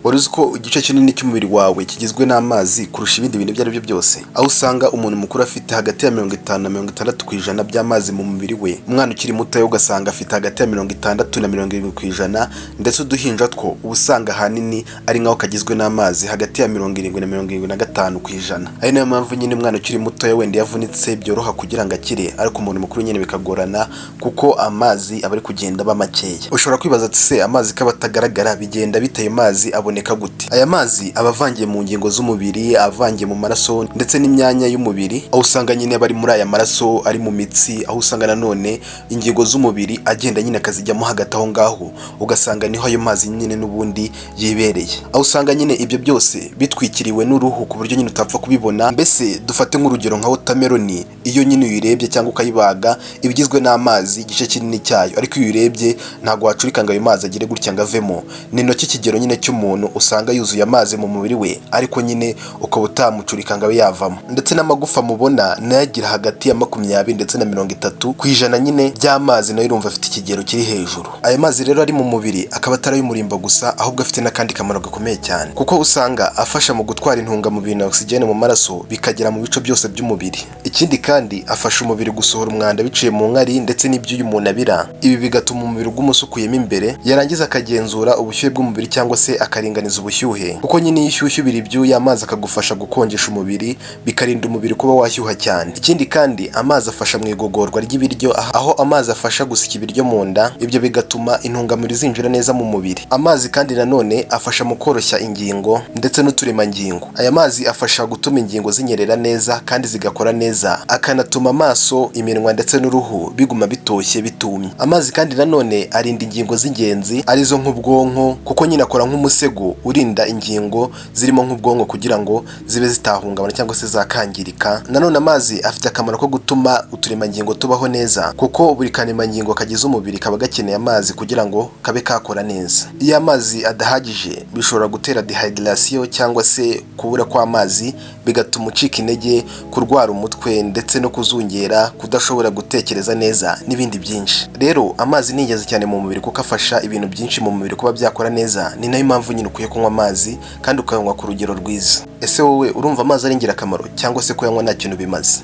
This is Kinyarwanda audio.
Wari uzi ko igice kinini cy'umubiri wawe kigizwe n'amazi kurusha ibindi bintu ibyo ari byo byose, aho usanga umuntu mukuru afite hagati ya 50 na 60% by'amazi mu mubiri we, umwana ukiri muto ugasanga afite hagati ya 60 na 70%, ndetse uduhinja two uba usanga ahanini ari nkaho kagizwe n'amazi hagati ya 70 na 75%. Ari nayo mpamvu nyine umwana ukiri muto wenda yavunitse byoroha kugira ngo akire, ariko umuntu mukuru nyine bikagorana kuko amazi aba ari kugenda aba makeya. Ushobora kwibaza ati se amazi kaba atagaragara bigenda biteye mazi aboneka gute? Aya mazi aba avangiye mu ngingo z'umubiri, avangiye mu maraso ndetse n'imyanya y'umubiri, aho usanga nyine bari muri aya maraso, ari mu mitsi, aho usanga nanone ingingo z'umubiri agenda nyine akazijyamo hagati aho ngaho, ugasanga niho ayo mazi nyine n'ubundi yibereye. Aho usanga nyine ibyo byose bitwikiriwe n'uruhu ku buryo nyine utapfa kubibona. Mbese dufate nk'urugero nka watermelon, iyo nyine uyirebye cyangwa ukayibaga ibigizwe n'amazi igice kinini cyayo, ariko iyo uyirebye ntabwo wacurika ngo ayo mazi agire gutya ngo avemo. Ni ntoki kigero nyine cy'umuntu usanga yuzuye amazi mu mubiri we, ariko nyine ukaba utamucurika ngo abe yavamo. Ndetse n'amagufa mubona nayagira hagati ya 20 ndetse na 30% nyine by'amazi, nayo urumva afite ikigero kiri hejuru. Aya mazi rero ari mu mubiri akaba atari ay'umurimbo gusa, ahubwo afite n'akandi kamaro gakomeye cyane, kuko usanga afasha mu gutwara intungamubiri na oxygene mu maraso bikagera mu bice byose by'umubiri. Ikindi kandi afasha umubiri gusohora umwanda biciye mu nkari ndetse n'ibyuya umuntu abira. Ibi bigatuma umubiri ugusukuyemo imbere, yarangiza akagenzura ubushyuhe bw'umubiri cyangwa se akaringaniza ubushyuhe, kuko nyine iyo ushyushye ubira ibyuya, amazi akagufasha gukonjesha umubiri bikarinda umubiri kuba washyuha cyane. Ikindi kandi amazi afasha mu igogorwa ry'ibiryo, aho amazi afasha gusika ibiryo mu nda, ibyo bigatuma intungamubiri zinjira neza mu mubiri. Amazi kandi nanone afasha mu koroshya ingingo ndetse n'uturemangingo. Aya mazi afasha gutuma ingingo zinyerera neza kandi zigakora neza, akanatuma amaso, iminwa ndetse n'uruhu biguma bitoshye bitumye. Amazi kandi nanone arinda ingingo z'ingenzi arizo nk'ubwonko, kuko nyine akora nk'umusego urinda ingingo zirimo nk'ubwonko kugira ngo zibe zitahungabana cyangwa se zakangirika. Nanone amazi afite akamaro ko gutuma uturemangingo tubaho neza, kuko buri karemangingo kagize umubiri kaba gakeneye amazi kugira ngo kabe kakora neza. Iyo amazi adahagije bishobora gutera dehydration cyangwa se kubura kw'amazi, bigatuma ucika intege, kurwara umutwe ndetse no kuzungera, kudashobora gutekereza neza n'ibindi byinshi. Rero amazi ni ingenzi cyane mu mubiri kuko afasha ibintu byinshi mu mubiri kuba byakora neza. Ni nayo mpamvu nyine ukwiye kunywa amazi kandi ukayanywa ku rugero rwiza. Ese wowe urumva amazi ari ingirakamaro cyangwa se kuyanywa nta kintu bimaze?